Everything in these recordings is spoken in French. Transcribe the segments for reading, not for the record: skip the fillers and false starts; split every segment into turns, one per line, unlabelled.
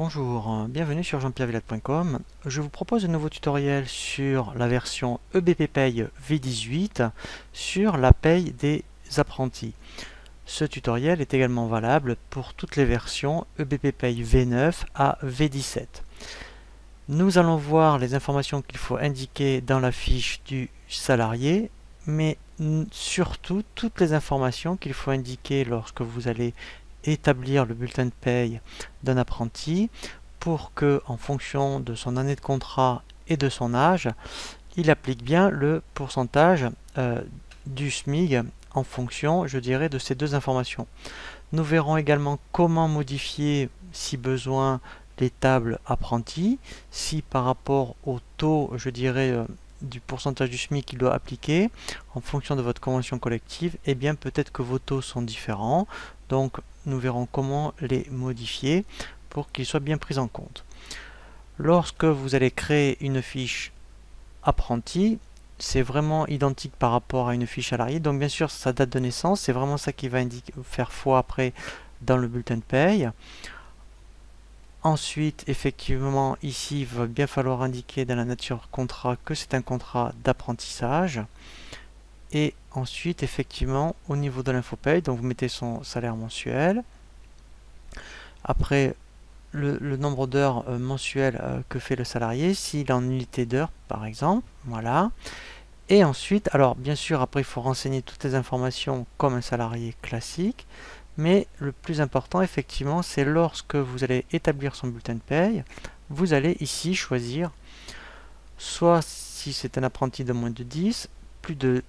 Bonjour, bienvenue sur jean-pierre-villade.com. Je vous propose un nouveau tutoriel sur la version EBP Pay V18 sur la paye des apprentis. Ce tutoriel est également valable pour toutes les versions EBP Pay V9 à V17. Nous allons voir les informations qu'il faut indiquer dans la fiche du salarié, mais surtout toutes les informations qu'il faut indiquer lorsque vous allez établir le bulletin de paye d'un apprenti pour que, en fonction de son année de contrat et de son âge, il applique bien le pourcentage du SMIC en fonction, je dirais, de ces deux informations. Nous verrons également comment modifier, si besoin, les tables apprentis, si par rapport au taux, je dirais, du pourcentage du SMIC qu'il doit appliquer, en fonction de votre convention collective, eh bien peut-être que vos taux sont différents, donc nous verrons comment les modifier pour qu'ils soient bien pris en compte. Lorsque vous allez créer une fiche apprenti, c'est vraiment identique par rapport à une fiche salarié, donc bien sûr sa date de naissance, c'est vraiment ça qui va faire foi après dans le bulletin de paye. Ensuite, effectivement, ici, il va bien falloir indiquer dans la nature contrat que c'est un contrat d'apprentissage. Et ensuite, effectivement, au niveau de l'infopaye, donc vous mettez son salaire mensuel. Après, le nombre d'heures mensuelles que fait le salarié, s'il est en unité d'heure, par exemple. Voilà. Et ensuite, alors bien sûr, après, il faut renseigner toutes les informations comme un salarié classique. Mais le plus important, effectivement, c'est lorsque vous allez établir son bulletin de paye, vous allez ici choisir, soit si c'est un apprenti de moins de 10, plus de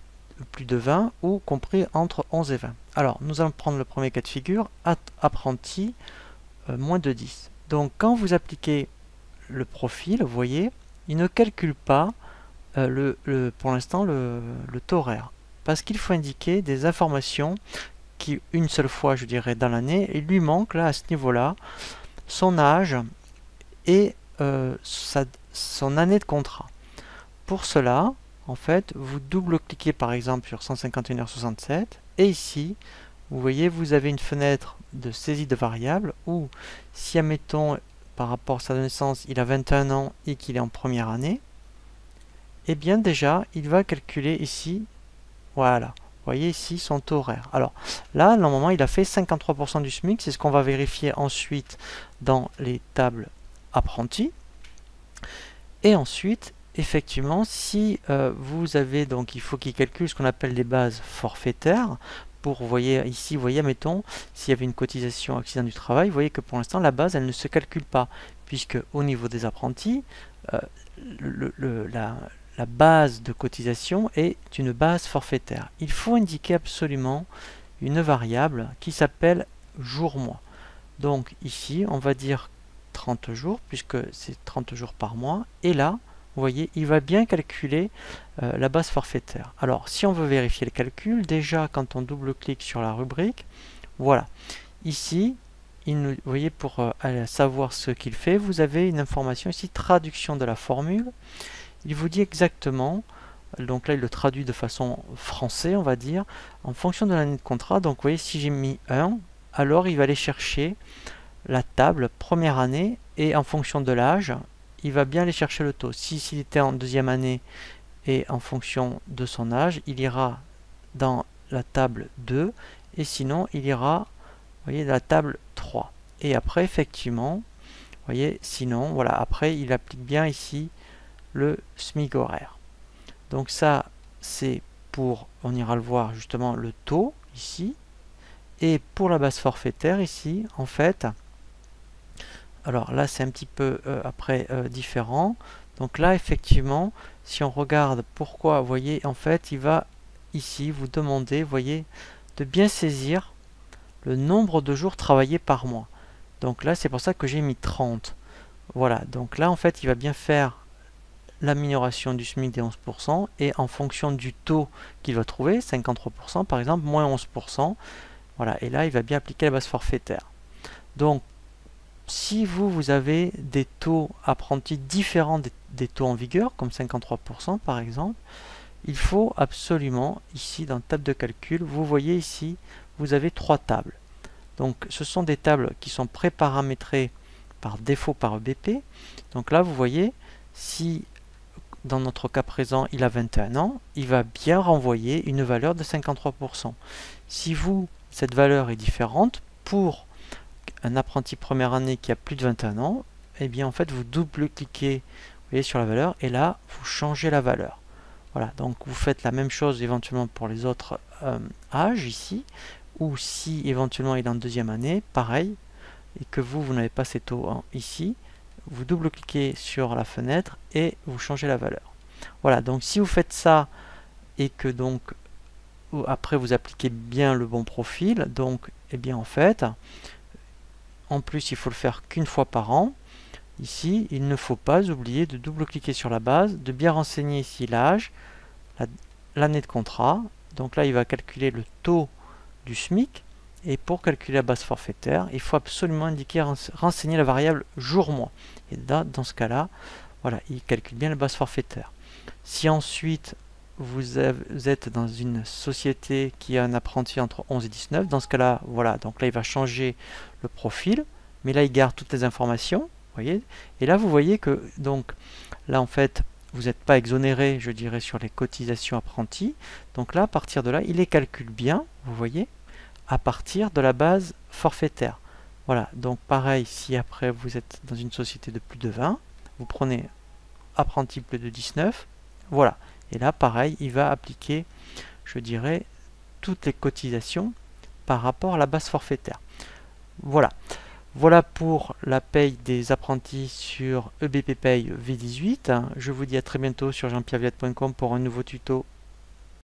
20 ou compris entre 11 et 20. Alors, nous allons prendre le premier cas de figure, apprenti moins de 10. Donc, quand vous appliquez le profil, vous voyez, il ne calcule pas pour l'instant le taux horaire, parce qu'il faut indiquer des informations qui, une seule fois, je dirais, dans l'année, il lui manque là à ce niveau-là son âge et son année de contrat. Pour cela, en fait, vous double-cliquez par exemple sur 151h67 et ici, vous voyez, vous avez une fenêtre de saisie de variables où, si admettons par rapport à sa naissance, il a 21 ans et qu'il est en première année, eh bien déjà, il va calculer ici, voilà. Vous voyez ici son taux horaire. Alors là, normalement, il a fait 53% du SMIC. C'est ce qu'on va vérifier ensuite dans les tables apprentis. Et ensuite, effectivement, si vous avez, donc il faut qu'il calcule ce qu'on appelle les bases forfaitaires. Pour, vous voyez ici, vous voyez, mettons, s'il y avait une cotisation accident du travail, vous voyez que pour l'instant, la base, elle ne se calcule pas. Puisque au niveau des apprentis, la base de cotisation est une base forfaitaire. Il faut indiquer absolument une variable qui s'appelle jour-mois. Donc ici, on va dire 30 jours, puisque c'est 30 jours par mois. Et là, vous voyez, il va bien calculer la base forfaitaire. Alors, si on veut vérifier le calcul, déjà, quand on double-clique sur la rubrique, voilà. Ici, vous voyez, pour savoir ce qu'il fait, vous avez une information ici, traduction de la formule. Il vous dit exactement, donc là il le traduit de façon français, on va dire, en fonction de l'année de contrat. Donc vous voyez, si j'ai mis 1, alors il va aller chercher la table première année et en fonction de l'âge, il va bien aller chercher le taux. S'il était en deuxième année et en fonction de son âge, il ira dans la table 2 et sinon il ira, vous voyez, dans la table 3. Et après, effectivement, vous voyez, sinon, voilà, après il applique bien ici le SMIC horaire. Donc ça, c'est pour, on ira le voir justement, le taux ici. Et pour la base forfaitaire ici, en fait, alors là c'est un petit peu après différent. Donc là effectivement, si on regarde pourquoi, vous voyez, en fait, il va ici vous demander, vous voyez, de bien saisir le nombre de jours travaillés par mois. Donc là, c'est pour ça que j'ai mis 30. Voilà, donc là en fait, il va bien faire l'amélioration du SMIC des 11% et en fonction du taux qu'il va trouver, 53% par exemple, moins 11%, voilà, et là il va bien appliquer la base forfaitaire. Donc si vous avez des taux apprentis différents des taux en vigueur, comme 53% par exemple, il faut absolument, ici dans table de calcul, vous voyez ici, vous avez 3 tables. Donc ce sont des tables qui sont pré-paramétrées par défaut par EBP. Donc là, vous voyez, si dans notre cas présent, il a 21 ans, il va bien renvoyer une valeur de 53%. Si vous, cette valeur est différente, pour un apprenti première année qui a plus de 21 ans, eh bien en fait vous double-cliquez, vous voyez, sur la valeur, et là vous changez la valeur. Voilà, donc vous faites la même chose éventuellement pour les autres âges ici, ou si éventuellement il est en deuxième année, pareil, et que vous n'avez pas ces taux ici, vous double-cliquez sur la fenêtre et vous changez la valeur. Voilà, donc si vous faites ça et que donc après vous appliquez bien le bon profil, donc eh bien en fait, en plus il faut le faire qu'une fois par an. Ici, il ne faut pas oublier de double-cliquer sur la base, de bien renseigner ici l'âge, l'année de contrat. Donc là, il va calculer le taux du SMIC. Et pour calculer la base forfaitaire, il faut absolument indiquer, renseigner la variable jour-mois. Et là, dans ce cas-là, voilà, il calcule bien la base forfaitaire. Si ensuite vous êtes dans une société qui a un apprenti entre 11 et 19, dans ce cas-là, voilà, donc là il va changer le profil, mais là il garde toutes les informations, voyez. Et là vous voyez que donc là en fait vous n'êtes pas exonéré, je dirais, sur les cotisations apprentis. Donc là, à partir de là, il les calcule bien, vous voyez, à partir de la base forfaitaire. Voilà, donc pareil, si après vous êtes dans une société de plus de 20, vous prenez apprenti plus de 19, voilà. Et là, pareil, il va appliquer, je dirais, toutes les cotisations par rapport à la base forfaitaire. Voilà. Voilà pour la paye des apprentis sur EBP Pay V18. Je vous dis à très bientôt sur jeanpierrevillette.com pour un nouveau tuto